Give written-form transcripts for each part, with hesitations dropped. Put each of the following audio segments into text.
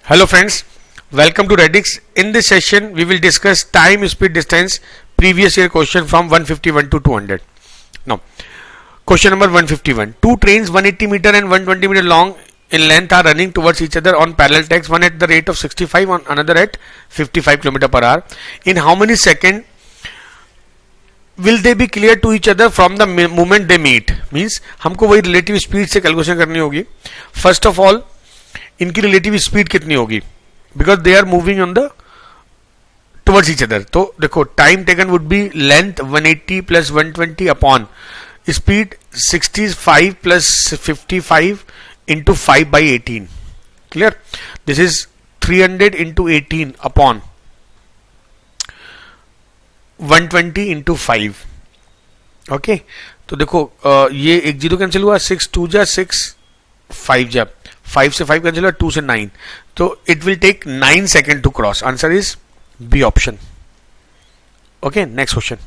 Hello friends, welcome to Redix. In this session, we will discuss time, speed, distance, previous year question from 151 to 200. Now, question number 151. Two trains 180 meter and 120 meter long in length are running towards each other on parallel tracks, one at the rate of 65 and another at 55 km per hour. In how many seconds will they be clear to each other from the moment they meet? Means हमको वही relative speed से calculation करनी होगी. First of all, इनकी relative speed कितनी होगी, because they are moving on the towards each other. तो देखो time taken would be length 180 plus 120 upon speed 65 plus 55 into 5/18. Clear? This is 300 into 18 upon 120 into 5. Okay, तो देखो ये एक zero cancel हुआ, 6 2 जा 6 5 जा 5 से 5 कैंसिल हुआ, 2 से 9. तो it will take 9 second to cross. Answer is B option. Okay, next question.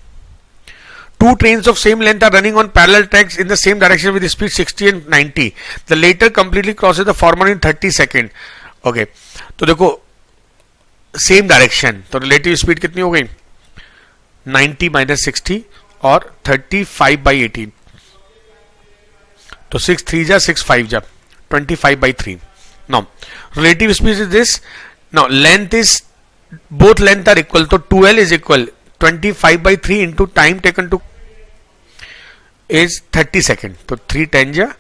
Two trains of same length are running on parallel tracks in the same direction with speed 60 and 90. The later completely crosses the former in 30 seconds. Okay, तो देखो same direction, तो relative speed कितनी हो गई 90 minus 60 और 35/18. तो 6 3 जा 6 5 जा 25/3. Now relative speed is this. Now length is, both length are equal, so 2L is equal 25/3 into time taken to is 30 seconds. So 3 10 ja,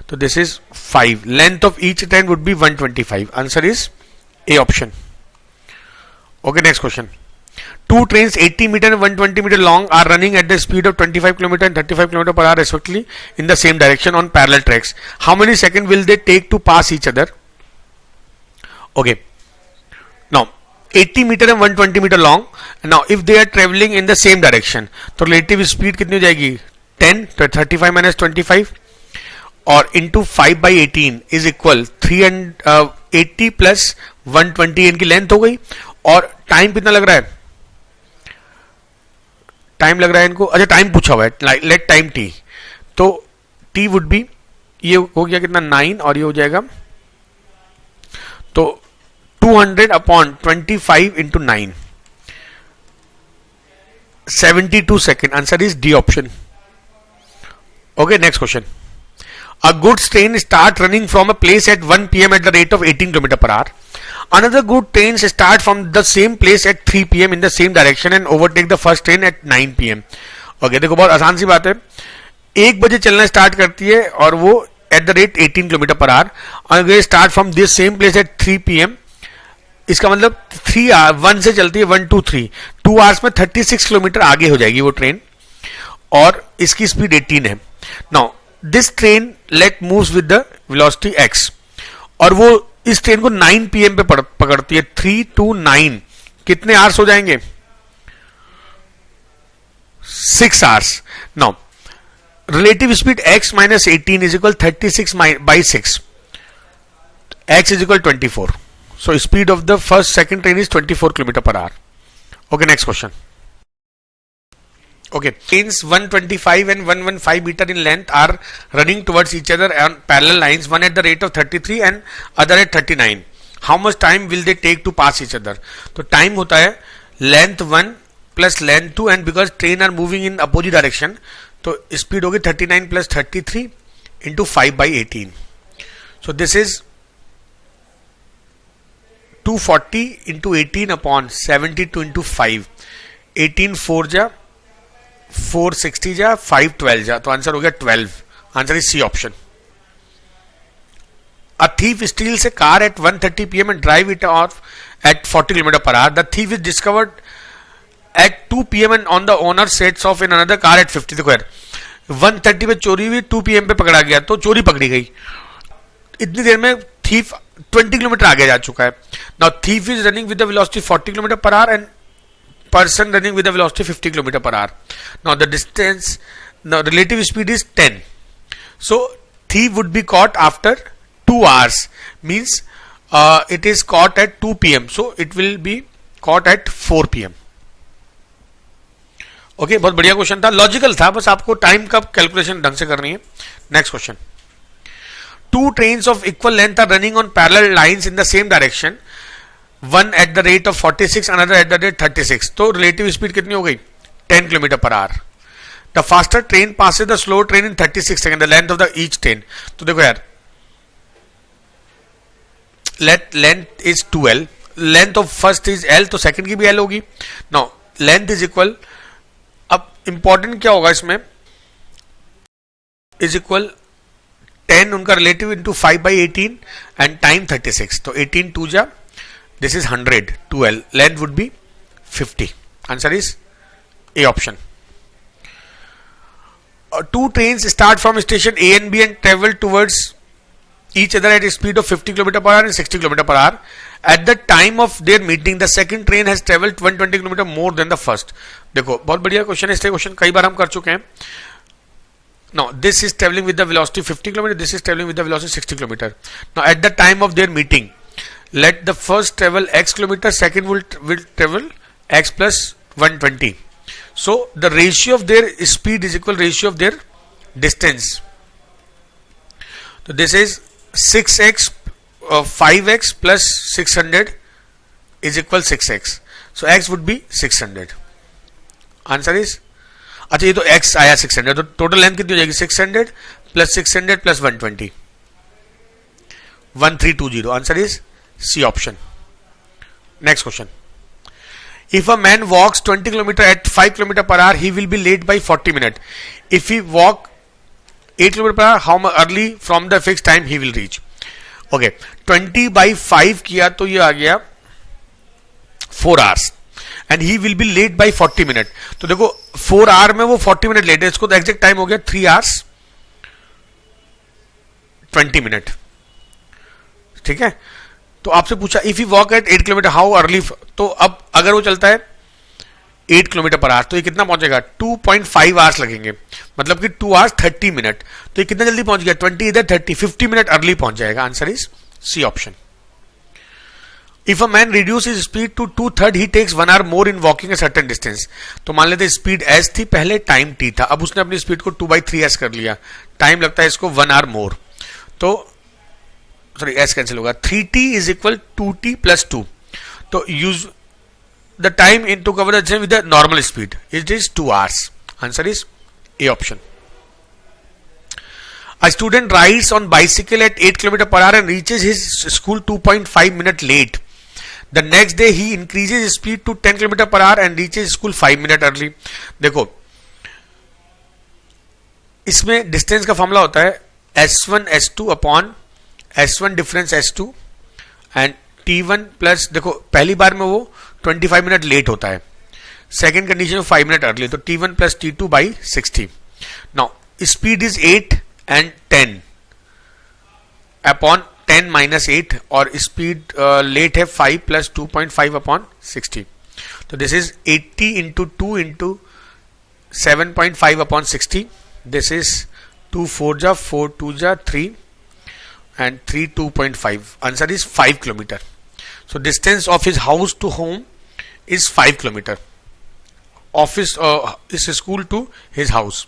so this is 5. Length of each train would be 125. Answer is A option. Okay, next question. Two trains 80 meter and 120 meter long are running at the speed of 25 km and 35 km per hour respectively in the same direction on parallel tracks. How many seconds will they take to pass each other? Okay, now 80 meter and 120 meter long. Now if they are traveling in the same direction, तो relative speed कितनी हो जाएगी 10, तो 35 minus 25 और into 5/18 is equal 380 plus 120. इनकी length हो गई. और टाइम कितना लग रहा है, टाइम लग रहा है इनको, अच्छा टाइम पूछा हुआ है, लेट टाइम टी. तो टी वुड बी, ये हो गया कितना 9 और ये हो जाएगा, तो 200 upon 25 into 9, 72 second. Answer is D option. Okay, next question. A goods train start running from a place at 1 p.m. at the rate of 18 km per hour. Another good trains start from the same place at 3 p.m. in the same direction and overtake the first train at 9 p.m. Okay, देखो बहुत आसान सी बात है. 1 बजे चलना start करती है और वो at the rate 18 km per hour. अगर start from this same place at 3 p.m. इसका मतलब 1 से चलती है 1 2 3, 2 आवर्स में 36 किलोमीटर आगे हो जाएगी वो ट्रेन और इसकी स्पीड 18 है. Now this train let moves with the velocity x और वो इस ट्रेन को 9 p.m. पे पकड़ती है. 3 to 9 कितने आवर्स हो जाएंगे 6 hours. Now relative speed x minus 18 is equal 36/6. x is equal 24. So speed of the second train is 24 km per hour. Okay, next question. Okay, trains 125 and 115 meter in length are running towards each other on parallel lines, one at the rate of 33 and other at 39. How much time will they take to pass each other? तो time होता है length 1 plus length 2 and because train are moving in opposite direction, तो speed होगी 39 plus 33 into 5/18. So this is 240 into 18 upon 72 into 5. 18 4 जा 460 जा 5 12 जा, तो answer हो गया 12. Answer is C option. A thief steals a car at 1:30 p.m. and drive it off at 40 km per hour. The thief is discovered at 2 p.m. and on the owner sets off in another car at 50. देखो यार 1:30 पे चोरी हुई, 2 p.m. पे पकड़ा गया, तो चोरी पकड़ी गई. इतनी देर में thief 20 किलोमीटर आगे जा चुका है. Now thief is running with the velocity 40 km per hour and person running with the velocity 50 km per hour. Now the distance, the relative speed is 10. So thief would be caught after 2 hours. Means it is caught at 2 p.m. So it will be caught at 4 p.m. Okay, बहुत बढ़िया question था, logical था, बस आपको time का calculation ढंग से करनी है. Next question. two trains of equal length are running on parallel lines in the same direction, one at the rate of 46, another at the rate 36. तो relative speed कितनी हो गई? 10 km per hour. The faster train passes the slower train in 36 seconds. The length of the each train. तो देखो यार, length is 2l. Length of first is l, तो second की भी l होगी. Now length is equal. अब important क्या होगा इसमें? Is equal 10 उनका relative into 5 by 18 and time 36. तो 18 2 जा, this is 100. 2l. Length would be 50. Answer is A option. Two trains start from station A and B and travel towards each other at a speed of 50 km per hour and 60 km per hour. At the time of their meeting, the second train has traveled 120 km more than the first. देखो बहुत बढ़िया question है. इस question कई बार हम कर चुके हैं. Now this is traveling with the velocity 50 km. This is traveling with the velocity 60 km. Now at the time of their meeting, let the first travel x km, second will travel x plus 120. So the ratio of their speed is equal ratio of their distance. So this is 6x 5x plus 600 is equal 6x. So x would be 600. Answer is, अच्छा ये तो x आया 600, तो total length कितनी हो जाएगी? 600 plus 600 plus 120, 1320. Answer is C option. Next question. If a man walks 20 km at 5 km per hour, he will be late by 40 minutes. If he walk 8 km per hour, how early from the fixed time he will reach? Okay, 20 by 5 किया तो ये आ गया 4 hours and he will be late by 40 minutes. तो देखो 4 hour में वो 40 minute late है, इसको तो एग्जैक्ट टाइम हो गया 3 hours 20 minutes. ठीक है, तो आपसे पूछा if you walk at 8 kilometre how early, तो अब अगर वो चलता है 8 किलोमीटर पर आवर तो ये कितना पहुंचेगा? 2.5 आवर्स लगेंगे, मतलब कि 2 hours 30 minutes. तो ये कितना जल्दी पहुंच गया? 20 इधर 30, 50 minutes अर्ली पहुंच जाएगा. Answer is C option. If a man reduce his speed to 2/3 he takes 1 hour more in walking a certain distance. तो मान लेते स्पीड एस थी पहले, टाइम टी था, अब उसने अपनी स्पीड को 2/3s कर लिया, टाइम लगता है इसको 1 hour मोर. तो सॉरी एस कैंसिल होगा, 3t is equal 2t plus 2. तो use the time in to cover the with the normal speed it is 2 hours. Answer is A option. A student rides on bicycle at 8 km per hour and reaches his school 2.5 minutes late. The next day he increases his speed to 10 km per hour and reaches school 5 minutes early. देखो इसमें distance का formula होता है s1 s2 upon s1 difference s2 and t1 plus, देखो पहली बार में वो 25 minute late होता है, सेकेंड कंडीशन में 5 मिनट अर्ली, तो t1 plus t2 by 60. Now speed is 8 and 10 upon 10 minus 8 और स्पीड लेट है 5 प्लस 2.5 अपॉन 60. तो this is 80 into 2 into 7.5 upon 60. This is 2 4 जा 4 2 जा 3 and 3 2.5. Answer is 5 kilometer. So distance of his house to home is 5 kilometer. Office is school to his house.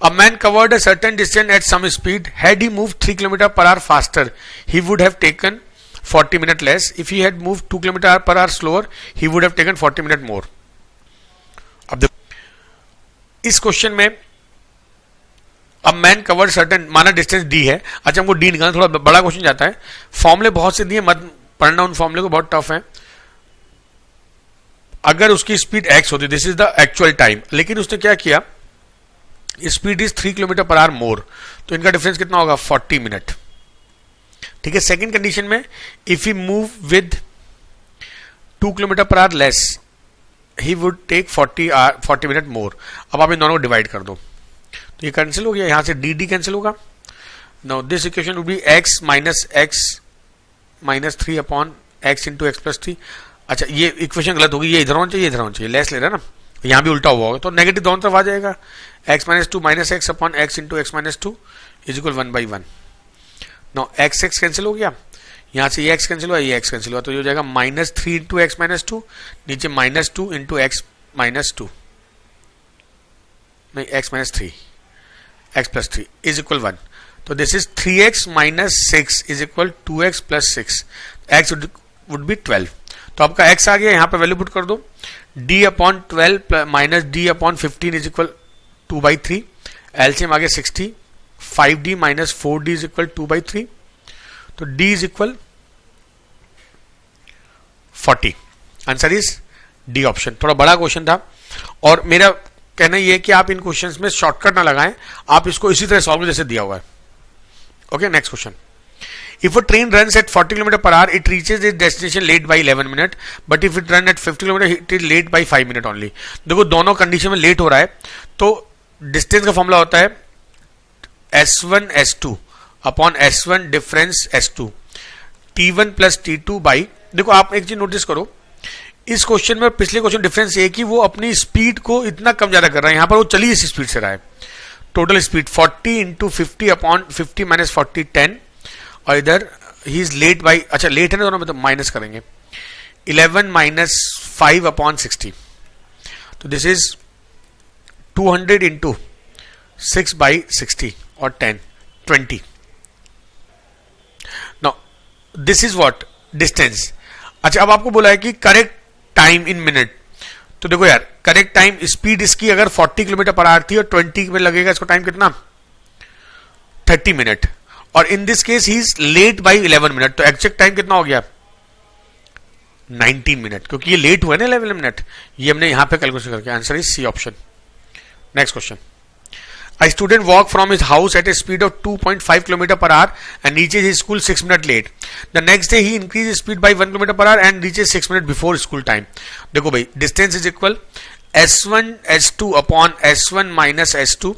A man covered a certain distance at some speed. Had he moved 3 km per hour faster, he would have taken 40 minutes less. If he had moved 2 km per hour slower, he would have taken 40 minutes more. अब इस question में अब man covered certain, माना distance D है. अच्छा हमको D निकालना, थोड़ा बड़ा क्वेश्चन जाता है, फॉर्मूले बहुत से दिए, मत पढ़ना उन फॉर्मूले को, बहुत टफ है. अगर उसकी स्पीड एक्स होती, this is the actual time, लेकिन उसने क्या किया, speed is 3 kilometre per hour more, तो इनका डिफरेंस कितना होगा? 40 मिनट. ठीक है, सेकेंड कंडीशन में if you move with 2 kilometre per hour less he would take 40 minute more. अब आप इन दोनों को डिवाइड कर दो तो ये कैंसिल हो गया, यहां से डी डी कैंसिल होगा. Now this equation would be x minus 3 upon x into x plus 3. अच्छा ये इक्वेशन गलत होगी, ये इधर होना चाहिए, इधर होना चाहिए, लेस ले रहा है ना, यहां भी उल्टा हुआ होगा, तो नेगेटिव दोनों तरफ आ जाएगा. x minus 2 minus x upon x into x minus 2 is equal 1/1. Now x x cancel हो गया, यहां से ये x कैंसिल हुआ, ये x कैंसिल हुआ, तो ये हो जाएगा माइनस 3 इंटू एक्स माइनस 2, नीचे माइनस 2 इंटू एक्स माइनस 2, नहीं x minus 3 x plus 3 is equal 1. तो this is 3x minus 6 is equal 2x plus 6, x would B 12. तो आपका x आ गया, यहां पे वैल्यू पुट कर दो. d upon 12 minus d upon 15 is equal 2/3. LCM आ गया 60. 5d minus 4d is equal 2/3. तो d is equal 40. Answer is D option. थोड़ा बड़ा क्वेश्चन था और मेरा कहना यह है कि आप इन क्वेश्चंस में शॉर्टकट ना लगाएं, आप इसको इसी तरह सॉल्व जैसे दिया हुआ है. Okay, next question. If a train runs at 40 km per hour, it reaches its destination late by 11 minutes. But if it runs at 50 km, it is late by 5 minutes only. देखो दोनों condition में late हो रहा है, तो distance का formula होता है S1 S2 upon S1 difference S2 T1 plus T2 by. देखो आप एक चीज नोटिस करो, इस क्वेश्चन में पिछले क्वेश्चन डिफरेंस ये है कि वो अपनी स्पीड को इतना कम ज्यादा कर रहा है, यहां पर वो चली इस स्पीड से रहा है. Total speed 40 into 50 upon 50 minus 40 10. और इधर ही इज लेट बाई, अच्छा लेट है ना दोनों में, तो माइनस करेंगे 11 माइनस 5 अपॉन 60. तो दिस इज 200 इंटू 6 बाई 60 और 10 20. Now this is what distance. अच्छा अब आपको बोला है कि करेक्ट टाइम इन मिनट. तो देखो यार, करेक्ट टाइम स्पीड इसकी अगर 40 किलोमीटर पर आवर थी और 20 में लगेगा इसको टाइम कितना 30 मिनट. और in this case he is late by 11 minute. तो एग्जैक्ट टाइम कितना हो गया 19 मिनट, क्योंकि ये लेट हुआ ना 11 मिनट. ये हमने यहां पे कैलकुलेशन करके. Answer is C option. Next question. A student walk from his house at a speed of 2.5 km per hour and reaches his school 6 minutes late. The next day he increases speed by 1 km per hour and reaches 6 minutes before school time. देखो भाई, distance is equal S1 S2 upon S1 minus S2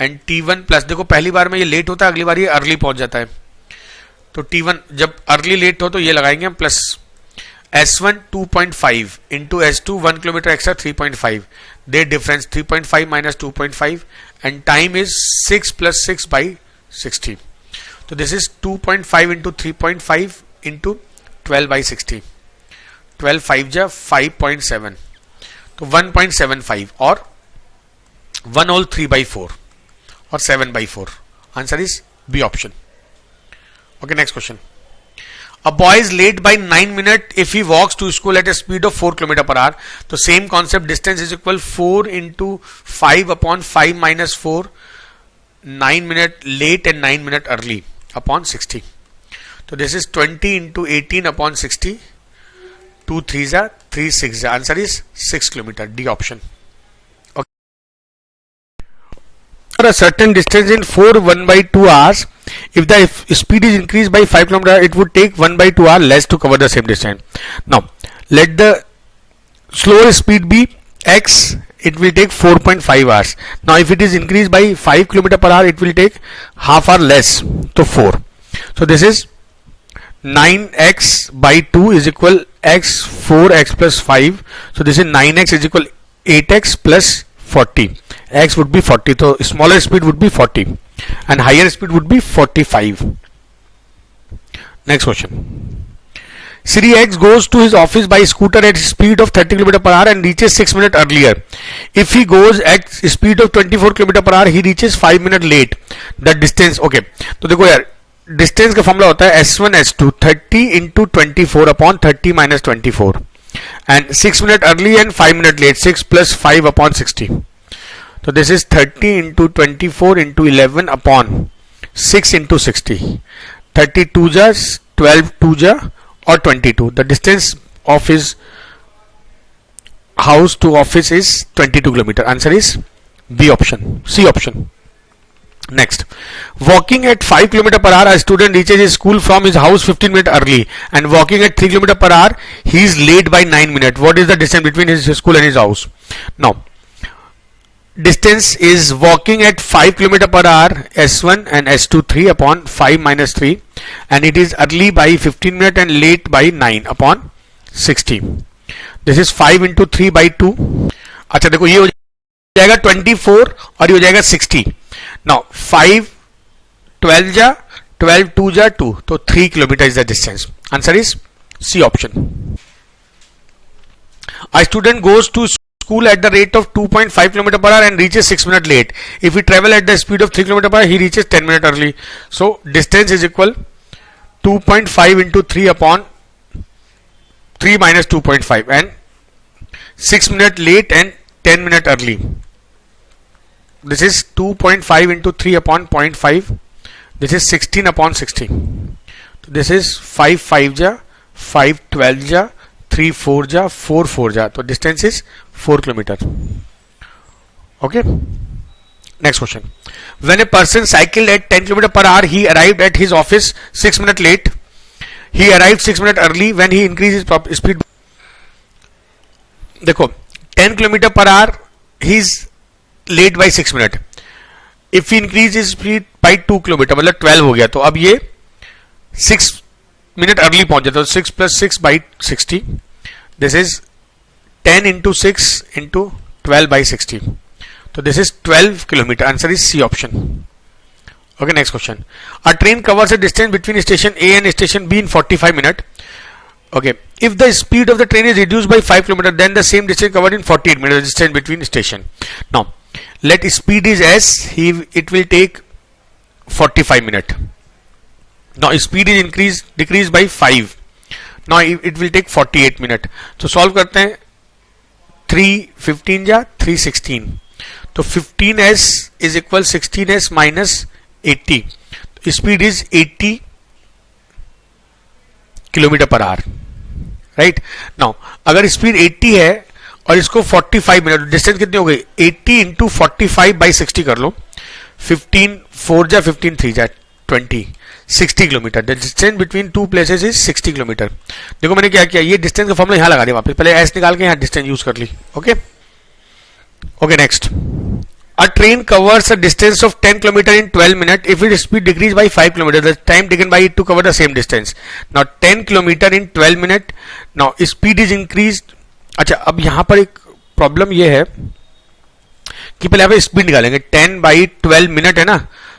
and T1 plus. देखो पहली बार में ये late होता है, अगली बार ये अर्ली पहुंच जाता है. तो T1 जब अर्ली लेट हो तो ये लगाएंगे हम plus S1 2.5 into S2 1 kilometer extra 3.5. Their difference 3.5 minus 2.5 and time is 6 plus 6 by 60. So this is 2.5 into 3.5 into 12 by 60. 12 5 ja 5.7. तो 1.75 और 1 whole 3 by 4 और 7 by 4. Answer is B option. Okay, next question. A boy is late by 9 minutes if he walks to school at a speed of 4 km per hour. So same concept, distance is equal 4 into 5 upon 5 minus 4. 9 minutes late and 9 minutes early upon 60. So this is 20 into 18 upon 60. 2 3s are 3 6. The answer is 6 km. D option. Okay. For a certain distance in 4 1/2 hours, if the speed is increased by 5 km, it would take 1/2 hour less to cover the same distance. Now, let the slower speed be x. It will take 4.5 hours. Now, if it is increased by 5 km per hour, it will take half hour less. So 4. So this is 9x by 2 is equal x 4x plus 5. So this is 9x is equal 8x plus 40. X would be 40. So smaller speed would be 40. And higher speed would be 45. Next question. Sri X goes to his office by scooter at speed of 30 km per hour and reaches 6 minutes earlier. If he goes at speed of 24 km per hour, he reaches 5 minutes late. The distance, okay. तो देखो यार, distance का formula होता है S1 S2 30 into 24 upon 30 minus 24 and 6 minutes early and 5 minutes late. 6 plus 5 upon 60. So this is 30 into 24 into 11 upon 6 into 60. 32 ja 12 2 ja or 22. The distance of his house to office is 22 km. Answer is B option. C option. Next, walking at 5 km per hour, a student reaches his school from his house 15 minutes early, and walking at 3 km per hour, he is late by 9 minutes. What is the distance between his school and his house? Now, distance is walking at 5 km per hour S1 and S2 3 upon 5 minus 3, and it is early by 15 minutes and late by 9 upon 60. This is 5 into 3 by 2. अच्छा देखो ये हो जाएगा 24 और ये हो जाएगा 60. Now 5 12 ja 12 2 ja 2, तो 3 km is the distance. Answer is C option. A student goes to school at the rate of 2.5 km per hour and reaches 6 minutes late. If he travel at the speed of 3 km per hour, he reaches 10 minutes early. So distance is equal 2.5 into 3 upon 3 minus 2.5 and 6 minutes late and 10 minutes early. This is 2.5 into 3 upon 0.5. This is 16 upon 16. This is 5 5 ja, 5 12 ja, 3 4 ja, 4 4 ja. So distance is 4 km. Okay. Next question. When a person cycled at 10 km per hour, he arrived at his office 6 minutes late. He arrived 6 minutes early when he increased his speed. देखो 10 km per hour he is late by 6 minutes. If he increase his speed by 2 km मतलब 12 हो गया, तो अब ये 6 minutes early पहुंच जाता है. 6 plus 6 by 60. This is 10 into 6 into 12 by 60. So this is 12 km. Answer is C option. Okay, next question. A train covers a distance between station A and station B in 45 minutes. Okay, if the speed of the train is reduced by 5 km, then the same distance covered in 48 minutes, distance between station. Now, let speed is S, it will take 45 minutes. Now, speed is decreased by 5. Now, it will take 48 minutes. So, solve करते हैं 315 या 316. तो 15s is equal 16s minus 80. Speed is 80 kilometre per our. Right now अगर speed 80 है और इसको 45 minute, distance कितनी हो गई 80 इंटू 45 बाई 60 कर लो. 15 4 जा 15 3 जा 20 60 kilometre. The distance between two places is 60 kilometre. देखो मैंने क्या किया, ये डिस्टेंस का फॉर्मूला यहां लगा दिया वापस, पहले एस निकाल के यहां डिस्टेंस यूज कर ली. Okay okay next. A train covers a distance of 10 km in 12 minutes. If its speed decreased by 5 km, the time taken by it to cover the same distance. Now 10 km in 12 minutes. Now speed is increased. अच्छा, अब यहाँ पर एक problem ये है कि पहले आप स्पीड निकालेंगे. 10 by 12 मिनट है ना,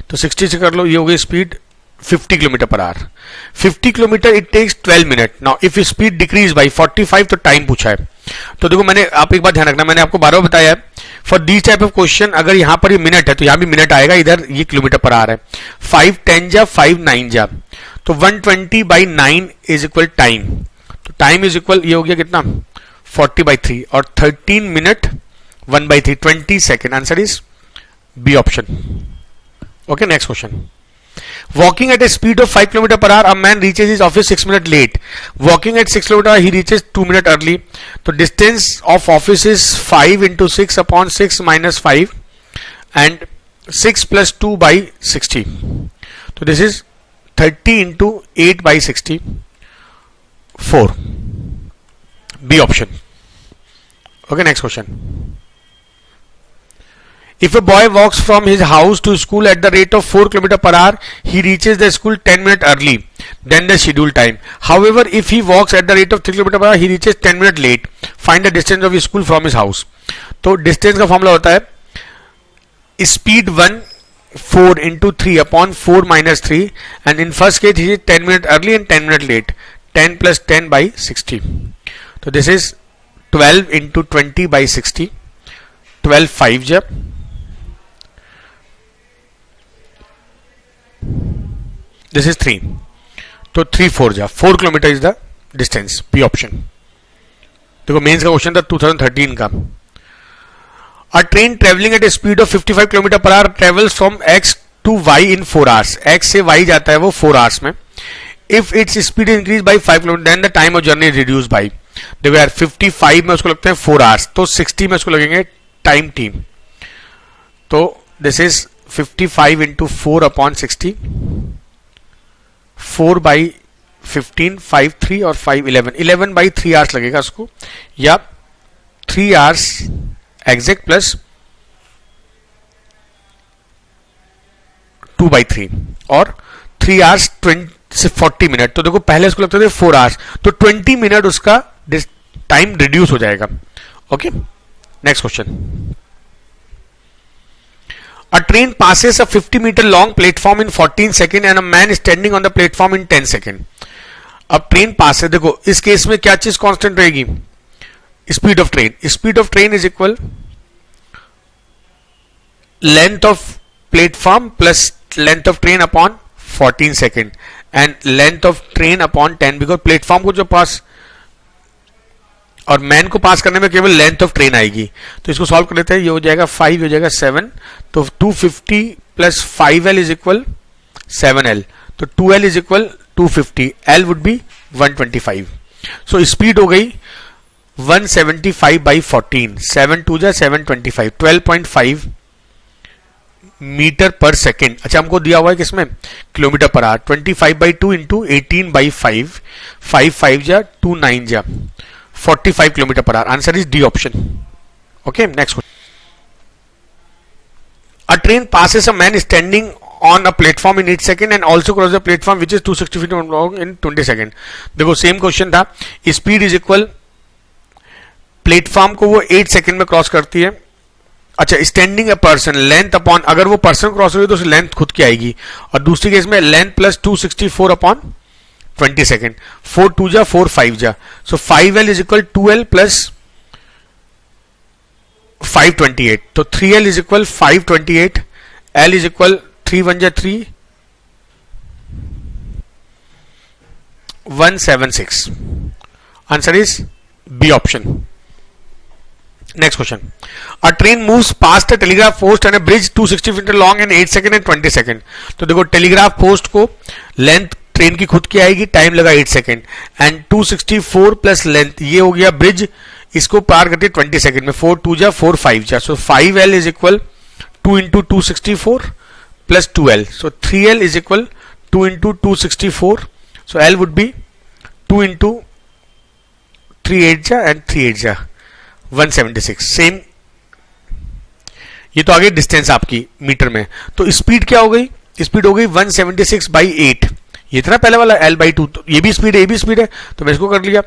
तो 60 से कर लो, ये हो गई speed 50 km per hour. 50 km it takes 12 minutes. Now if speed decrease by 45, तो टाइम पूछा है. तो देखो मैंने, आप एक बात ध्यान रखना, मैंने आपको 12 बताया है. For this type of question अगर यहां पर ये मिनट है तो यहां भी मिनट आएगा, इधर ये किलोमीटर पर आवर है. 5 10 जा 5 9 जा, तो 120 by 9 इज इक्वल टाइम. तो टाइम इज इक्वल, ये हो गया कितना 40 by 3 और 13 minute 1 by 3 20 second. Answer is B option. Okay next question. Walking at a speed of 5 km per hour, a man reaches his office 6 minutes late. Walking at 6 km, he reaches 2 minutes early. So distance of office is 5 into 6 upon 6 minus 5 and 6 plus 2 by 60. So this is 30 into 8 by 60. 4. B option. Okay, next question. If a boy walks from his house to school at the rate of 4 km per hour, he reaches the school 10 minutes early than the scheduled time. However, if he walks at the rate of 3 km per hour, he reaches 10 minutes late. Find the distance of his school from his house. तो distance का formula होता है speed 1 4 into 3 upon 4 minus 3, and in first case he is 10 minutes early and 10 minutes late. 10 plus 10 by 60. So this is 12 into 20 by 60. 12 5 ja. This is 3. तो 3 4 जा 4 kilometre is the distance. B option. देखो mains का question था 2013 का. A train traveling at a speed of 55 km per hour travels from X to Y in 4 hours. X से Y जाता है वो 4 hours में. If its speed is increased by 5 km, then the time of journey is reduced by. देखो यार 55 में उसको लगते हैं 4 hours, तो 60 में उसको लगेंगे टाइम टी. तो this is 55 into 4 upon 60. 4 by 15 5 3 और 5 11 11 by 3 hours लगेगा उसको, या 3 hours एग्जैक्ट प्लस 2 by 3 और 3 hours 40 मिनट. तो देखो पहले उसको लगते थे 4 hours, तो 20 मिनट उसका टाइम रिड्यूस हो जाएगा. Okay next question. A train passes a 50-meter long platform in 14 seconds and a man is standing on the platform in 10 seconds. अब ट्रेन पास है, देखो इस केस में क्या चीज कांस्टेंट रहेगी, Speed of train is equal length of platform plus length of train upon 14 second and length of train upon 10, because platform को जो पास और मैन को पास करने में केवल लेंथ ऑफ ट्रेन आएगी। तो इसको सॉल्व कर लेते हैं, ये हो जाएगा 5, हो जाएगा 7, तो 250 plus 5L is equal 7L, तो 2L is equal 250, L would B 125। So speed हो गई 175 बाई 14, 7 2 जा 725, 12.5 मीटर पर सेकेंड। अच्छा, हमको दिया हुआ है किसमें, kilometre per our. 25 by 2 into 18 by 5, 5 5 जा 2 9 जा 45 kilometre per our. Answer is D option. Okay, next question. A train passes a man standing on a platform in 8 seconds and also crosses the platform which is 260 feet long in 20 seconds। देखो same question था, speed is equal platform को वो 8 second में cross करती है। अच्छा, standing a person, length upon, अगर वो पर्सन क्रॉस हो तो उसकी लेंथ खुद की आएगी, और दूसरी केस में लेंथ प्लस 264 अपॉन 20 सेकेंड, 4 2 जा 4 5 जा, सो 5L is equal 2L plus 528, तो 3L is equal 528, L is equal 3 1 जा 3 176। Answer is B option. Next question. A train moves past a telegraph post and a bridge 260 feet long in 8 seconds and 20 seconds। तो देखो telegraph post को length train की खुद की आएगी, time लगा 8 second, and 264 plus length ये हो गया ब्रिज, इसको पार करते 20 सेकंड में, 4 2 जा 4 5 जा, सो 5L is equal 2 into 264 plus 2L, so 3L is equal 2 into 264, so L would B 2 into 3 8 जा एंड 3 8 जा 176। सेम, ये तो आ गई डिस्टेंस आपकी मीटर में। तो स्पीड क्या हो गई, स्पीड हो गई 176 बाई 8, ये था ना पहले वाला L बाई 2, तो ये भी स्पीड है, ये भी स्पीड है, तो मैं इसको कर लिया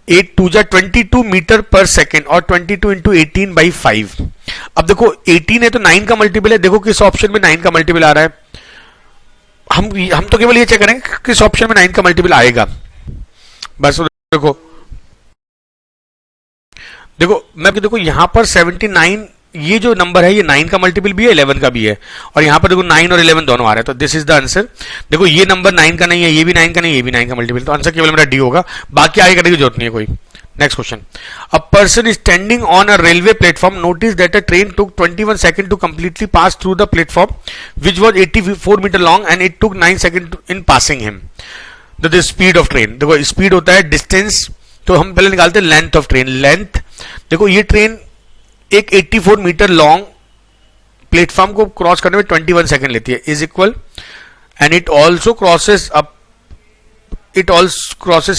8 2 जा 22 मीटर पर सेकेंड, और 22 इंटू 18 बाई 5। अब देखो 18 है तो 9 का मल्टीपल है, देखो किस ऑप्शन में 9 का मल्टीपल आ रहा है, हम तो केवल ये चेक करेंगे किस ऑप्शन में 9 का मल्टीपल आएगा बस। देखो मैं देखो यहां पर 79, ये जो नंबर है ये 9 का मल्टीपल भी है, 11 का भी है, और यहां पर देखो 9 और 11 दोनों आ रहे हैं, तो दिस इज द आंसर। देखो ये नंबर 9 का नहीं है, ये भी 9 का नहीं है, ये भी 9 का मल्टीपल, तो आंसर केवल मेरा डी होगा, बाकी आगे करने की जरूरत नहीं है कोई। Next question. A person standing on a railway platform notice that a train took 21 second to completely pass through the platform which was 84 metre long and it took 9 second in passing him. The speed of train, देखो speed होता है distance, तो हम पहले निकालते हैं length of train. Length देखो ये ट्रेन एक 84 मीटर लॉन्ग प्लेटफॉर्म को क्रॉस करने में 21 सेकंड लेती है, is equal, and it also crosses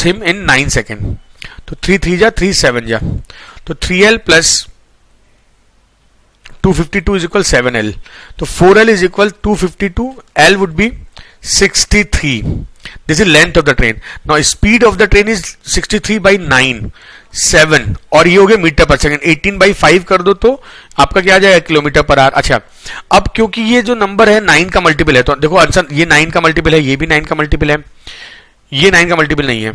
him in 9 second, तो 3 3 जा 3 7 जा, तो 3L plus 252 is equal 7L, तो 4L is equal 252, L would B 63। This is length of the train. Now speed of the train is 63 by 9 7, और ये हो गया metre पर सेकंड, 18 बाई 5 कर दो तो आपका क्या आ जाएगा, किलोमीटर पर आवर। अच्छा, अब क्योंकि ये जो नंबर है 9 का मल्टीपल है, तो देखो आंसर ये 9 का मल्टीपल है, ये भी 9 का मल्टीपल है, ये 9 का मल्टीपल नहीं है,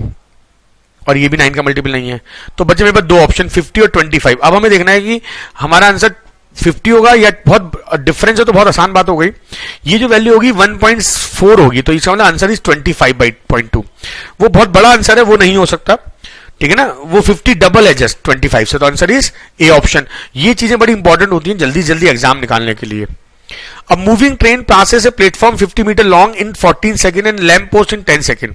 और ये भी 9 का मल्टीपल नहीं है, तो बच्चे मेरे पास दो ऑप्शन 50 और 25। अब हमें देखना है कि हमारा आंसर 50 होगा या बहुत डिफरेंस है, तो बहुत आसान बात हो गई, ये जो वैल्यू होगी 1.4 होगी, तो इसका मतलब आंसर इज 25 बाई 0.2। वो बहुत बड़ा आंसर है, वो नहीं हो सकता, ठीक है ना, वो 50 डबल है जस्ट 25 से, तो आंसर इज ए ऑप्शन। ये चीजें बड़ी इंपॉर्टेंट होती हैं जल्दी जल्दी एग्जाम निकालने के लिए। अब moving train passes a platform 50 metre long in 14 second and lamp post in 10 second.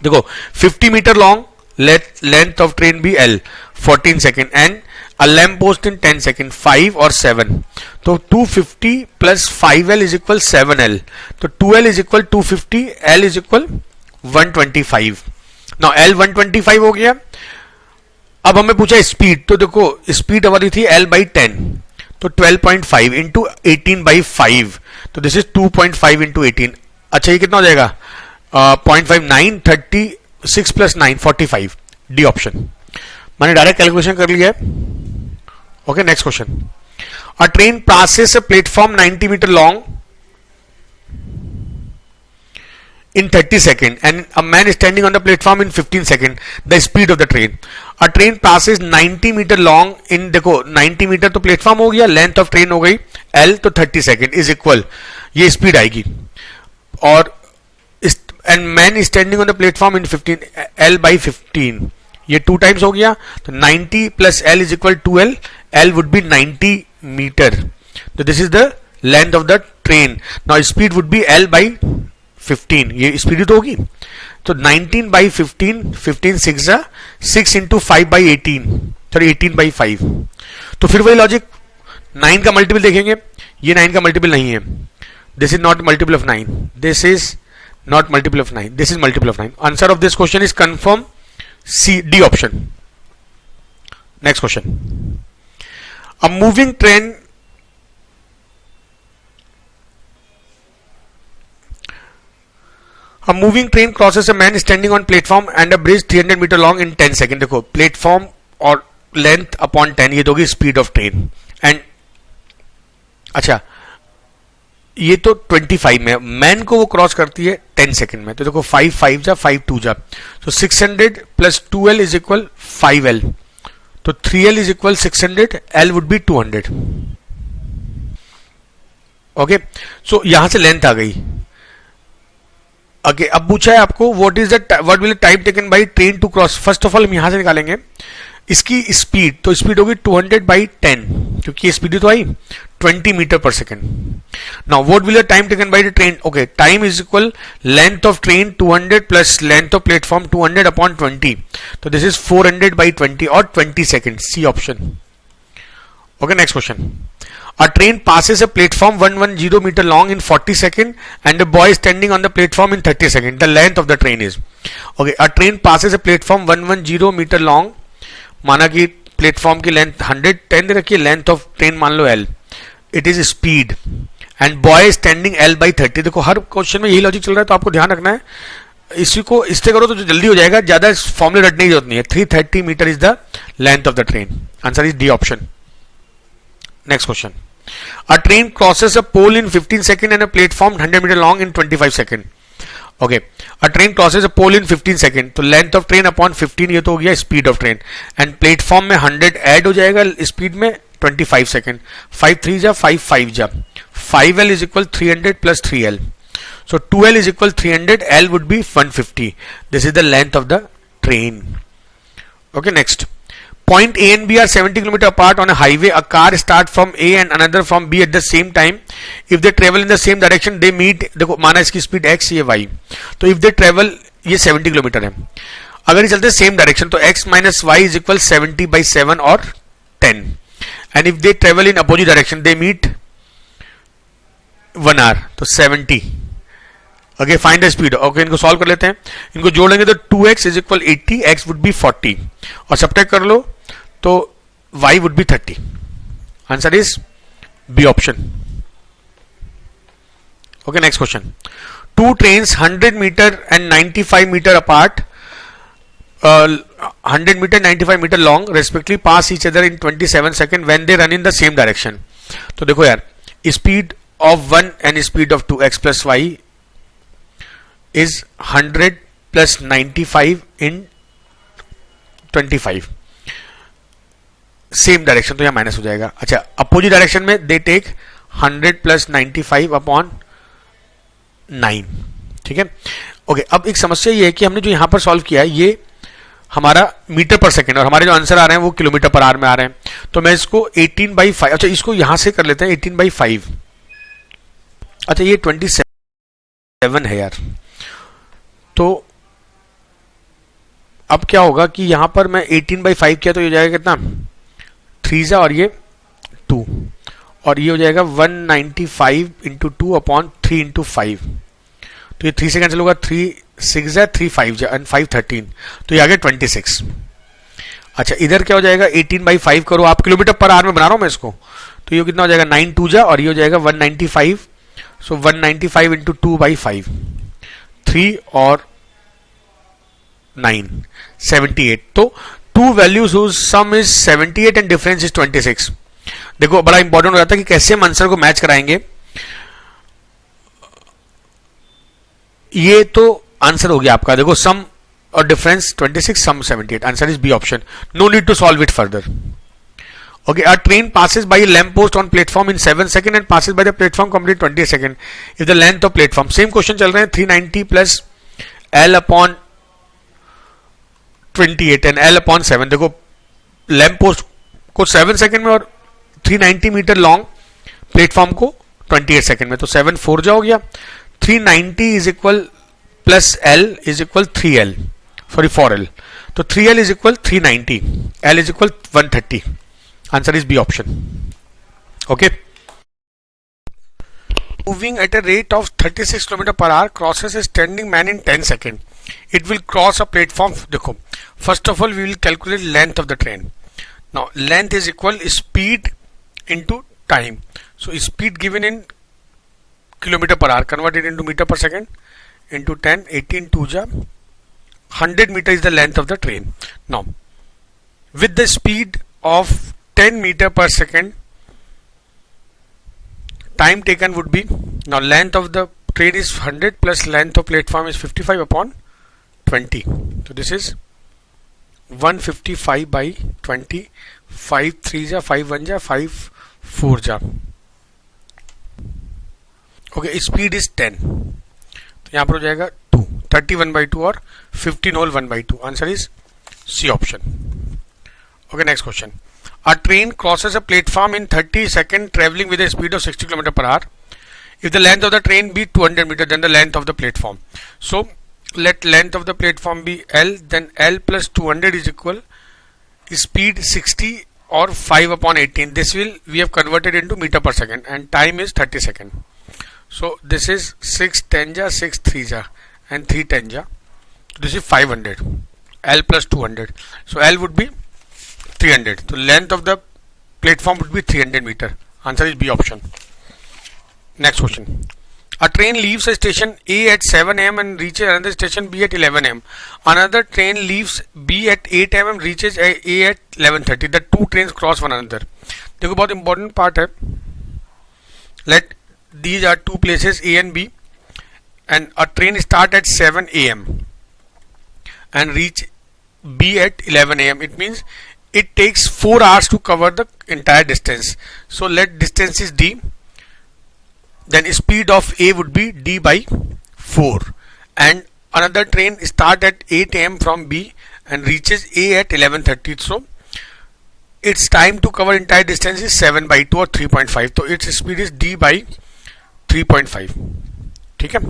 देखो 50 metre long, length of train भी L, 14 second, and a lamp post in 10 seconds, 5 और 7, तो 250 plus 5L is equal 7L, तो 2L is equal 250, L is equal 125। Now L 125 हो गया। अब हमें पूछा स्पीड, तो देखो स्पीड हमारी थी L बाई 10, तो 12.5 इंटू 18 बाई 5, तो दिस इज 2.5 इंटू 18। अच्छा, ये कितना हो जाएगा 0.5 9 36 प्लस 9 45, डी ऑप्शन। मैंने डायरेक्ट कैलकुलेशन कर लिया है। Okay, next question. A train passes a platform 90 metre long in 30 seconds and a man is standing on the platform in 15 seconds, the speed of the train. A train passes 90 meter long in, देखो 90 metre तो platform हो गया, length of train हो गई L, तो 30 second is equal, ये speed आएगी, और and man is standing on the platform in 15, L by 15, ये 2 टाइम्स हो गया, तो 90 plus L is equal 2L, L would be 90 metre, तो this is the length of the train. Now speed would be L by 15, ये speed तो होगी, तो 19 by 15, 15 6 6 into 5 by 18, sorry 18 by 5. तो फिर वही लॉजिक, 9 का मल्टीपल देखेंगे, ये 9 का मल्टीपल नहीं है, this is not multiple of 9, this is not multiple of 9, this is multiple of 9. Answer of this question is confirm C, D option. Next question. A moving train A moving train crosses a man standing on platform and a bridge 300 meter long in 10 seconds. देखो platform और length upon 10, ये तो होगी speed of train. And अच्छा, ये तो 25 में, man को वो क्रॉस करती है 10 सेकंड में, तो देखो 5 5 जा 5 2 जा, तो 600 plus 2L is equal 5L, तो 3L is equal 600, L would be 200. Okay, so यहां से लेंथ आ गई. ओके, अब पूछा है आपको what will time taken by train to cross. First of all हम यहां से निकालेंगे इसकी स्पीड, तो स्पीड होगी 200 by 10, क्योंकि स्पीड तो आई 20 मीटर पर second. Now what will the time taken by the train. Okay, time is equal length of train 200 plus length of platform 200 upon 20, तो दिस इज 400 by 20 और 20 second, C option. Okay, next question. A train passes a platform 110 meter long in 40 seconds and a boy is standing on the platform in 30 seconds. The length of the train is. Okay, a train passes a platform 110 meter long. माना कि platform की length 110 दे रखी है, length of train मान लो L. It is speed and boy standing L by 30. देखो हर question में यही logic चल रहा है, तो आपको ध्यान रखना है, इसी को इससे करो तो जल्दी हो जाएगा, ज्यादा फॉर्मूले रटने की जरूरत नहीं है. 330 metre is the length of the train. Answer is D option. Next question. A train crosses a pole in 15 seconds and a platform 100 meter long in 25 seconds. Okay. A train crosses a pole in 15 seconds. तो length of train upon 15, ये तो हो गया speed of train. And platform में 100 add हो जाएगा speed में 25 seconds. 5 3 जा 5 5 जा. 5L is equal 300 plus 3L. So 2L is equal 300. L would be 150. This is the length of the train. Okay. Next. Point A and B are 70 km apart on a highway. A car starts from A and another from B at the same time. If they travel in the same direction, they meet. देखो माना इसकी speed x, ये y, तो if they travel, ये 70 kilometre है, अगर ये चलते सेम डायरेक्शन तो x minus Y is equal 70 by 7 और 10. And if they travel in opposite direction they meet 1 hour, तो 70. Okay, find the speed. Okay, इनको सॉल्व कर लेते हैं, इनको जोड़ेंगे तो 2x is equal 80, x would be 40, और सब्ट्रैक्ट कर लो तो y would be 30. Answer is B option. Okay, next question. Two trains 100 meter and 95 meter apart, 100 meter 95 meter long respectively pass each other in 27 seconds when they run in the same direction. तो देखो यार, speed of 1 and speed of 2, x plus y is 100 plus 95 in 25. Same direction, तो यहां minus हो जाएगा. अच्छा, opposite direction में they take 100 plus 95 upon 9. ठीक है. ओके, अब एक समस्या ये है कि हमने जो यहां पर सॉल्व किया है ये हमारा मीटर पर सेकेंड, और हमारे जो आंसर आ रहे हैं वो किलोमीटर पर आवर में आ रहे हैं, तो मैं इसको 18 by 5, अच्छा इसको यहां से कर लेते हैं 18 by 5. अच्छा, ये 27 है यार, तो अब क्या होगा कि यहां पर मैं 18 by 5 किया तो ये जाएगा कितना 3 और ये 2, और ये हो जाएगा 195 इंटू 2 अपॉन 3 इंटू 5, तो ये 3 से कैंसिल होगा, 3 6 है, 3 5 है, एंड 5 13, तो ये आ गया 26. अच्छा, इधर क्या हो जाएगा 18 by 5 करो आप, किलोमीटर पर आवर में बना रहा हूं मैं इसको, तो ये कितना हो जाएगा 9 2 जा, और ये हो जाएगा 195, सो 195 इंटू 2 by 5, 3 और 9 78. तो two values whose sum is 78 and difference is 26. देखो बड़ा इंपॉर्टेंट हो जाता है कि कैसे हम आंसर को मैच कराएंगे. ये तो आंसर हो गया आपका. देखो सम और difference 26, sum 78. Answer is B option. No need to solve it further. Okay, a train passes by a lamp post on platform in 7 seconds and passes by the platform complete 20 seconds. If the length of platform, same question चल रहे हैं 390 plus L upon 28 and L upon 7. देखो lamp post को 7 second में और 390 metre long platform को 28 second में, तो 7 4 जा हो गया. 390 is equal plus L is equal 3L, sorry 4L, तो 3L is equal 390, L is equal 130. Answer is B option. Okay. Moving at a rate of 36 km per hour crosses a standing man in 10 seconds. It will cross a platform. देखो, first of all we will calculate length of the train. Now length is equal speed into time. So speed given in kilometer per hour converted into meter per second into 10, 18 2 ja 100 meter is the length of the train. Now with the speed of 10 meter per second, time taken would be, now length of the train is 100 plus length of platform is 55 upon 20. So this is 155 by 20. 5 3 ja 5 1 ja 5 4 ja. Okay, speed is 10, तो यहाँ पर हो जाएगा 2, 31 by 2 और 15 whole 1 by 2. Answer is C option. Okay, next question. A train crosses a platform in 30 seconds traveling with a speed of 60 km per hour. If the length of the train be 200 meter, then the length of the platform. So let length of the platform be L, then L plus 200 is equal speed 60 or 5 upon 18. This will we have converted into meter per second and time is 30 seconds. So this is 6 10 ja 6 3 ja and 3 10 ja. This is 500. L plus 200. So L would be 300. So length of the platform would be 300 meter. Answer is B option. Next question. A train leaves a station A at 7 am and reaches another station B at 11 am. Another train leaves B at 8 am and reaches A at 11:30. The two trains cross one another. देखो बहुत important part है. Let these are two places A and B, and a train start at 7 am and reach B at 11 am. It means it takes 4 hours to cover the entire distance. So let distance is D, then speed of A would be D by 4, and another train start at 8 am from B and reaches A at 11:30. So its time to cover entire distance is 7 by 2 or 3.5. So its speed is D by 3.5. ठीक है,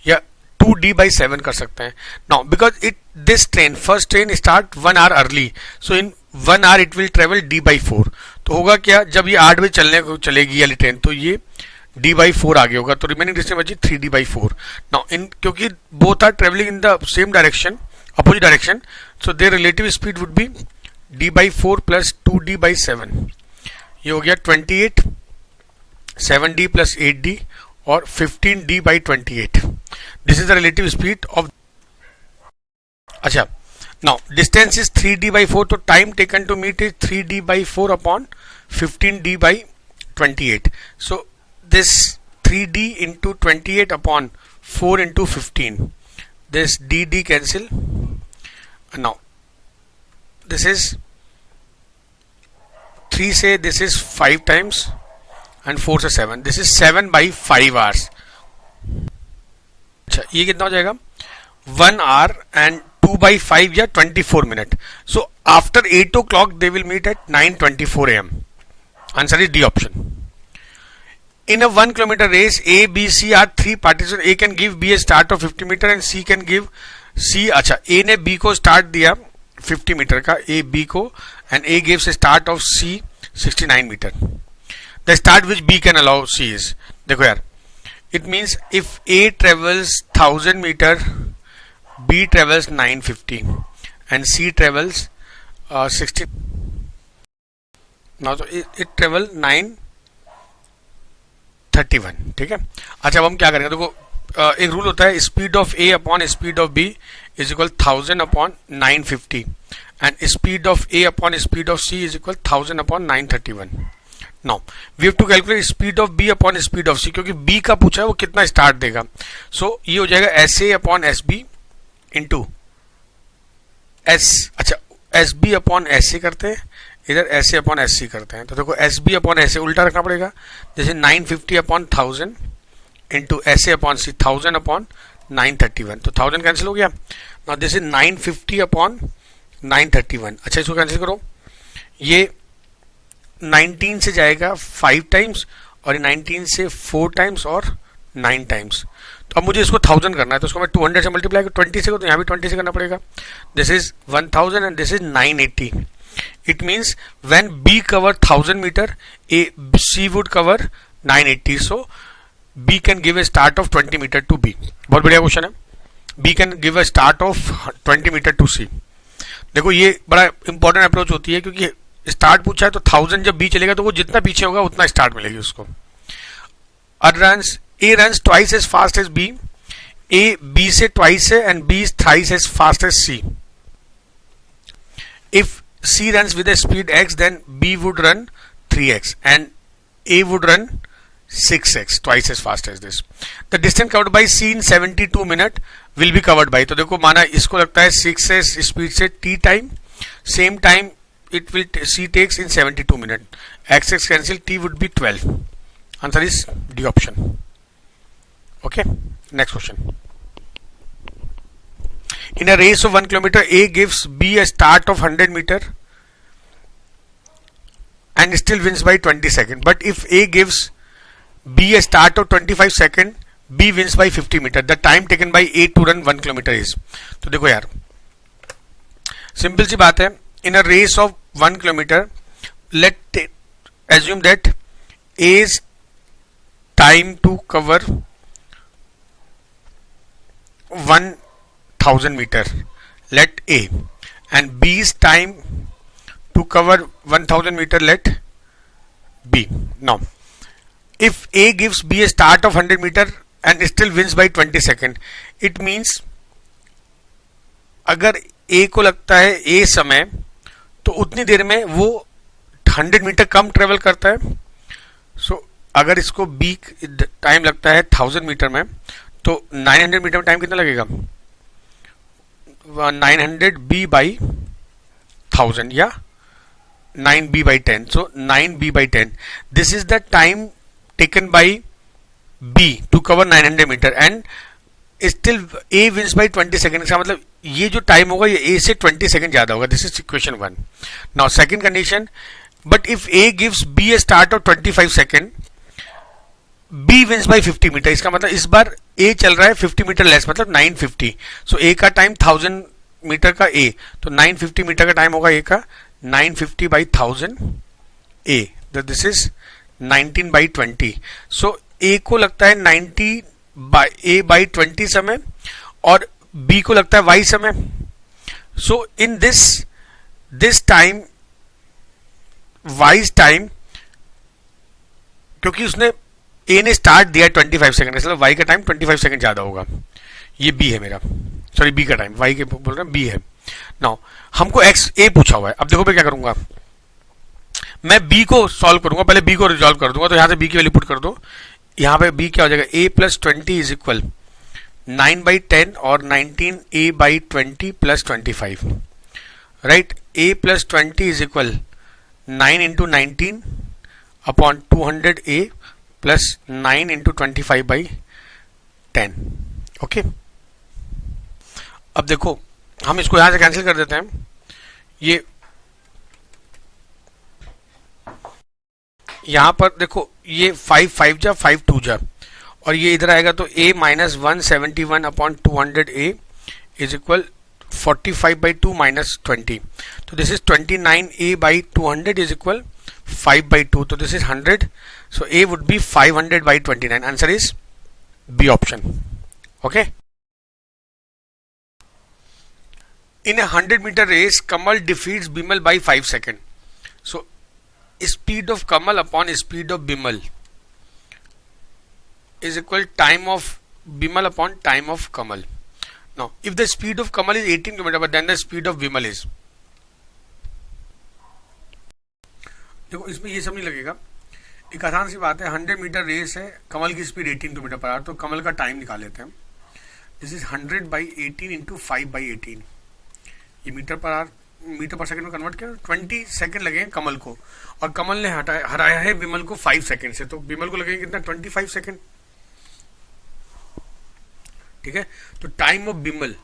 या 2D by 7 कर सकते हैं. Now because this train first train start 1 hour early, so in 1 hour it will travel D by 4. तो होगा क्या, जब ये 8 बजे चलेगी वाली ट्रेन तो ये D by 4 आगे होगा, तो रिमेनिंग डिस्टेंस बची 3D by 4. Now in क्योंकि both are traveling in the same direction, opposite direction, so their relative speed would be D by 4 plus 2D by 7. ये हो गया 28, 7D plus 8D और 15D by 28. This is the relative speed of. अच्छा, now distance is 3D by 4, so time taken to meet is 3D by 4 upon 15D by 28. So this 3D into 28 upon 4 into 15. This DD cancel. Now this is 3 से this is 5 times and 4 से 7. This is 7 by 5 hours. अच्छा, ये कितना हो जाएगा 1 hour and 2 by 5 या 24 minute. So after 8 o'clock they will meet at 9:24 am. Answer is D option. In a 1 kilometer race, A, B, C are 3 participants. A can give B a start of 50 meter and C can give C. अच्छा, A ने B को start दिया 50 metre का, A B को, and A gives a start of C 69 meter. The start which B can allow C is, देखो यार, it means if A travels 1000 meter, B travels 950 and C travels 60. Now so it travel 931. ठीक है. अच्छा, अब हम क्या करेंगे, देखो एक रूल होता है, speed of A upon speed of B is equal 1000 upon 950 and speed of A upon speed of C is equal 1000 upon 931. Now we have to calculate speed of B upon speed of C, क्योंकि B का पूछा है वो कितना start देगा. सो ये हो जाएगा S A upon S B into S, अच्छा S B upon S C करते हैं, इधर S A upon S C करते हैं. तो देखो S B upon S A उल्टा रखना पड़ेगा, जैसे 950 upon 1000 into S A upon C 1000 upon 931. तो 1000 कैंसिल हो गया. Now this is 950 upon 931. अच्छा इसको कैंसिल करो, ये 19 से जाएगा 5 टाइम्स और 19 से 4 टाइम्स और 9 टाइम्स. तो अब मुझे इसको 1000 करना है, तो इसको मैं 200 से मल्टीप्लाई 20 से, तो यहाँ भी 20 से करना पड़ेगा. This is 1000 and this is 980. It means when B cover 1000 metre, A C would cover 980. So B can give a start of 20 metre to B. बहुत बढ़िया क्वेश्चन है. B can give a start of 20 metre to C. देखो ये बड़ा important approach होती है, क्योंकि start पूछा है तो 1000 जब बी चलेगा तो वो जितना पीछे होगा उतना स्टार्ट मिलेगी उसको. A runs twice as fast as B, A B से ट्वाइस है and B is thrice as fast as C. If C runs with speed x then B would run 3x and A would run 6x, twice as fast as this. The distance covered by C in 72 minutes will be covered by, तो देखो माना इसको लगता है 6s speed से t time, same time it will C takes in 72 minutes. x cancel, t would be 12. Answer is D option. Okay, next question. In a race of 1 kilometer, A gives B a start of 100 meter and still wins by 20 seconds. But if A gives B a start of 25 seconds, B wins by 50 meter. The time taken by A to run 1 kilometer is. तो देखो यार, simple सी बात है. In a race of 1 kilometer, let assume that A's time to cover 1000 meter, let A, and B's time to cover 1000 meter, let B. Now, if A gives B a start of 100 meter and still wins by 20 seconds, it means अगर A को लगता है A समय, तो उतनी देर में वो 100 metre कम travel करता है. सो अगर इसको B टाइम लगता है 1000 मीटर में, तो 900 मीटर में टाइम कितना लगेगा? 900 B बाई 1000 या 9B by 10. So 9B by 10. This is the time taken by B to cover 900 meter and still A wins by 20 seconds. इसका मतलब ये जो टाइम होगा ये A से 20 सेकंड ज्यादा होगा. This is equation 1. Now second condition, but if A gives B a start of 25 second, B wins by 50 metre. इसका मतलब इस बार A चल रहा है 50 मीटर लेस, मतलब 950. So A का टाइम 1000 मीटर का A, तो 950 मीटर का टाइम होगा A का 950 by 1000 A. This is 19 by 20. So A को लगता है 90 by A by 20 समय और B को लगता है Y समय. So in this time, Y's time, क्योंकि उसने A ने स्टार्ट दिया 25 सेकंड, मतलब Y का टाइम 25 सेकंड ज्यादा होगा. ये B है मेरा, सॉरी B का टाइम, Y के बोल रहे हैं B है. नाउ हमको x A पूछा हुआ है. अब देखो मैं क्या करूंगा, मैं B को सॉल्व करूंगा. पहले B को रिजॉल्व कर दूंगा. तो यहां से B की वैल्यू पुट कर दो. यहां पे B क्या हो जाएगा, A plus 20 is equal 9 by 10 और 19 A by 20 plus 25. Right, A plus 20 is equal 9 into 19 upon 200 A plus 9 into 25 by 10. Okay, अब देखो हम इसको यहां से कैंसिल कर देते हैं. ये यहां पर देखो, ये 5 5 जा 5 2 जा, और ये इधर आएगा तो A minus 171 upon 200 A is equal 45 by 2 minus 20. तो this is 29 A by 200 is equal 5 by 2. तो this is 100. So A would be 500 by 29. Answer is B option. Okay. In a 100 meter race, Kamal defeats Bimal by 5 seconds. So, speed of Kamal upon speed of Bimal is equal time of Bimal upon time of Kamal. Now, if the speed of Kamal is 18 km, but then the speed of Bimal is, देखो इसमें ये सब नहीं लगेगा. एक आसान सी बात है, 100 मीटर रेस है, कमल की स्पीड 18 किलोमीटर पर आवर, तो कमल का टाइम निकाल लेते हैं। दिस इज 100/18 इंटू 5/18, ये मीटर पर सेकंड में कन्वर्ट किया, 20 सेकंड लगे कमल को, और कमल ने हराया है विमल को 5 सेकंड से, तो विमल को लगेंगे कितना, 25 सेकंड। ठीक है, तो time of Vimal,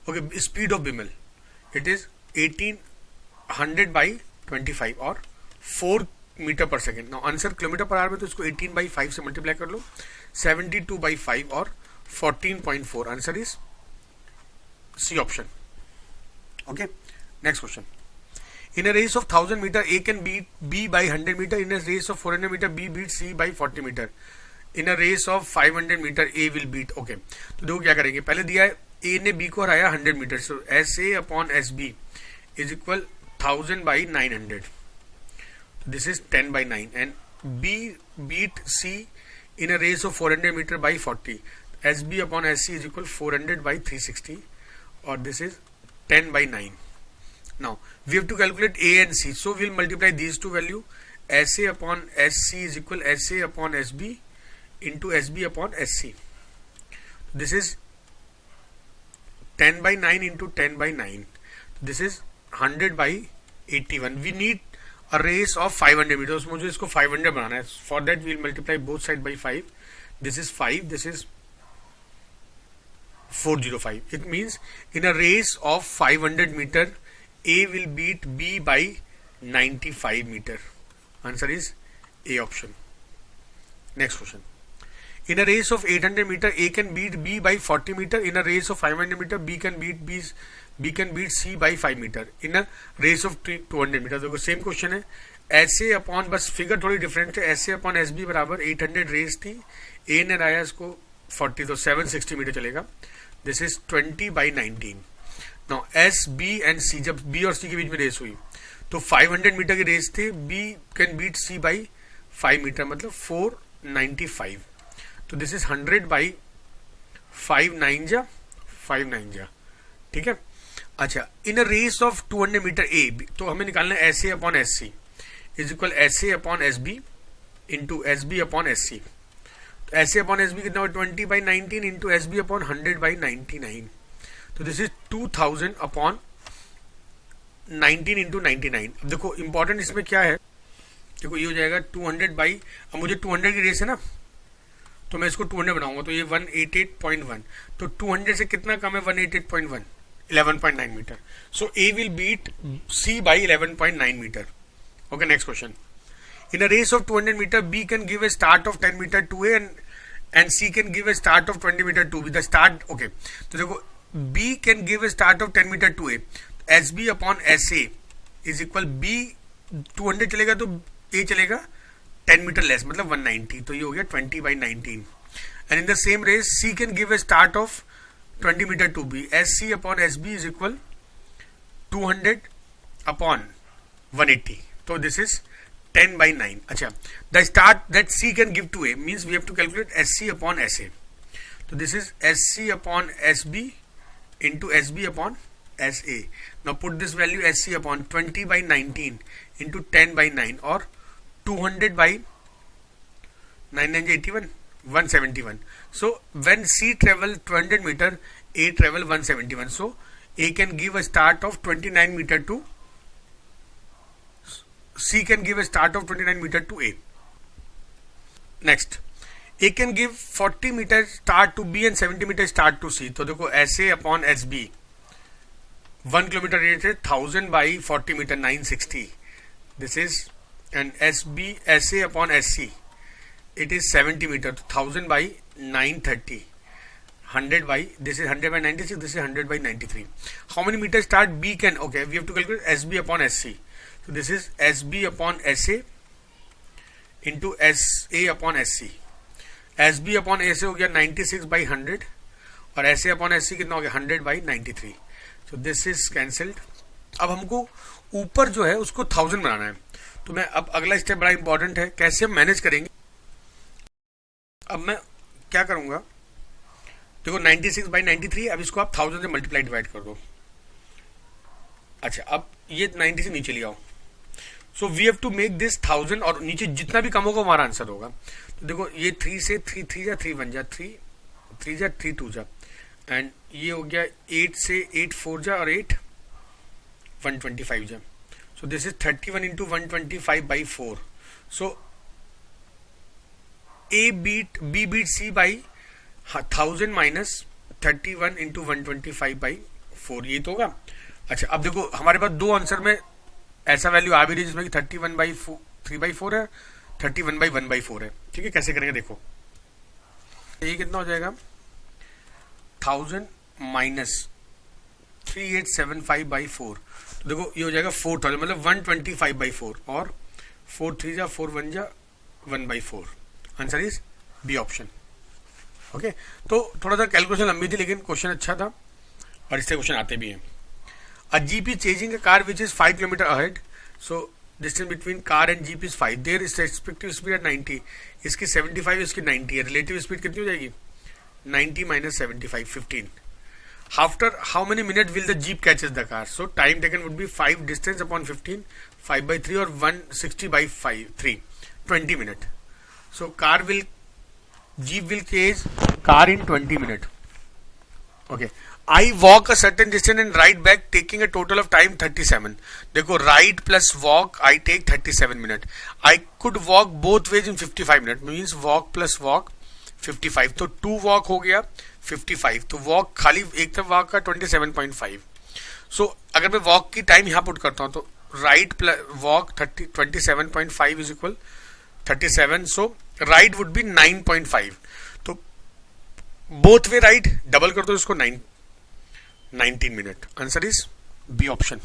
okay, speed of Vimal, it is 100/25 और 4 मीटर पर second. Now answer kilometre per our में, तो इसको 18/5 से मल्टीप्लाई कर लो, 72/5 और 14.4। Answer is C option. Okay, next question. In a race of 1000 meter, A can beat B by 100 meter. In a race of 400 meter, B beats C by 40 meter. In a race of 500 meter, A will beat. Okay, तो देखो क्या करेंगे, पहले दिया है A ने B को हराया 100 मीटर, so SA upon SB is equal 1000/900, this is 10/9, and B beat C in a race of 400 meter by 40, SB upon SC is equal 400/360, और this is 10/9. Now we have to calculate A and C, so we'll multiply these two value. SA upon SC is equal SA upon SB into SB upon SC. This is 10/9 into 10/9. This is 100/81. We need a race of 500 meters. मुझे इसको 500 बनाना है. For that we'll multiply both side by 5. This is 5. This is 405. It means in a race of 500 meter, A will beat B by 95 meter. Answer is A option. Next question. In a race of 800 meter, A can beat B by 40 meter. In a race of 500 meter, B can beat C by 5 meter. In a race of 200 meter, देखो same question है, ऐसे upon, बस figure थोड़ी different है, ऐसे upon S B बराबर 800 race थी, ए ने लाया इसको 40, तो 760 मीटर चलेगा। This is 20/19। Now S B and C, जब बी और सी के बीच में रेस हुई तो 500 मीटर की रेस थी, B can beat C by 5 metre, मतलब 495, तो दिस इज 100/5 9 जा, ठीक है। अच्छा, in a race of 200 metre A, तो हमें निकालना है S A upon S C is equal S A upon S B into S B upon S C. तो S A upon S B कितना, 20/19 इंटू एस बी अपॉन 100/99, तो this is 2000 upon 19 into 99। अब देखो important इसमें क्या है, देखो ये हो जाएगा 200 अब मुझे 200 की रेस है ना, तो मैं इसको 200 बनाऊंगा, तो ये 188.1, तो 200 से कितना कम है 188.1, 11.9 metre. So A will beat C by 11.9 metre. Okay, next question. In a race of 200 meter, B can give a start of 10 meter to A and C can give a start of 20 meter to B. The start, okay. तो देखो B can give a start of 10 meter to A. SB upon SA is equal B 200 चलेगा तो A चलेगा 10 metre less, मतलब 190, तो ये हो गया 20/19। And in the same race, C can give a start of 20 meter to B. SC upon SB is equal 200 upon 180. So this is 10/9. अच्छा, the start that C can give to A means we have to calculate SC upon SA. So this is SC upon SB into SB upon SA. Now put this value SC upon 20/19 into 10/9 or 200/9 81, 171. So when C travel 200 meter, A travel 171. So A can give a start of 29 meter to C can give a start of 29 meter to A. Next, A can give 40 meter start to B and 70 meter start to C. तो देखो SA upon SB 1 kilometre rate है 1000/40 metre 960. This is and SB SA upon SC it is 70 meter, 1000/930, 100 this is 100/96, this is 100/93. How many meters start B can, okay, we have to calculate SB upon SC. So this is SB upon SA into SA upon SC. SB upon SA हो गया 96/100 और SA upon SC कितना हो गया 100/93. So this is cancelled. अब हमको ऊपर जो है उसको 1000 बनाना है, तो मैं अब अगला स्टेप बड़ा इंपॉर्टेंट है, कैसे हम मैनेज करेंगे। अब मैं क्या करूंगा, देखो 96/93, अब इसको आप 1000 से मल्टीप्लाई डिवाइड कर दो। अच्छा, अब ये 90 से नीचे ले आओ, so we have to make this 1000 और नीचे जितना भी कम होगा हमारा आंसर होगा. तो देखो ये 3 से 3 3 जा 3 1 जा 3 3 जा 3 2 जा एंड ये हो गया 8 से 8 4 जा और 8 125 जा. So this is 31 into 125 by 4. So A beat B beat C by 1000 minus 31 into 125 by 4. ये तो होगा. अच्छा अब देखो हमारे पास दो आंसर में ऐसा वैल्यू आ भी रही है जिसमें कि 31 बाई 3 बाई 4 है, 31 बाई 1 बाई 4 है. ठीक है, कैसे करेंगे देखो. ये कितना हो जाएगा 1000 माइनस 3875 बाई 4. तो देखो ये हो जाएगा 4000 मतलब 125 बाई 4 और 4 3 जा 4 1 जा 1 by 4. Answer is B option. Okay, तो थोड़ा सा कैलकुलेशन लंबी थी लेकिन क्वेश्चन अच्छा था और इससे क्वेश्चन आते भी हैं. A jeep is chasing a car which is 5 kilometre ahead. So distance between car and jeep is 5. Their is respective speed at 90. इसकी 75 इसकी 90 है. रिलेटिव स्पीड कितनी हो जाएगी 90 minus 75 15. After how many minute will the jeep catches the car. So time taken would B 5 distance upon 15 5 by 3 और 160 by 3 20 minute. So Jeep will chase car in 20 minutes. Okay. I walk a certain distance and ride back taking a total of time 37. देखो ride plus walk I take 37 minutes. I could walk both ways in 55 minutes. Means walk plus walk 55. तो 2 walk हो गया 55. तो walk खाली एक तरफ walk का 27.5. So अगर मैं walk की टाइम यहाँ पुट करता हूँ तो ride plus walk 27.5 is equal 37. So ride would be 9.5. तो बोथ वे राइड डबल कर दो इसको 19 minute. Answer is B option.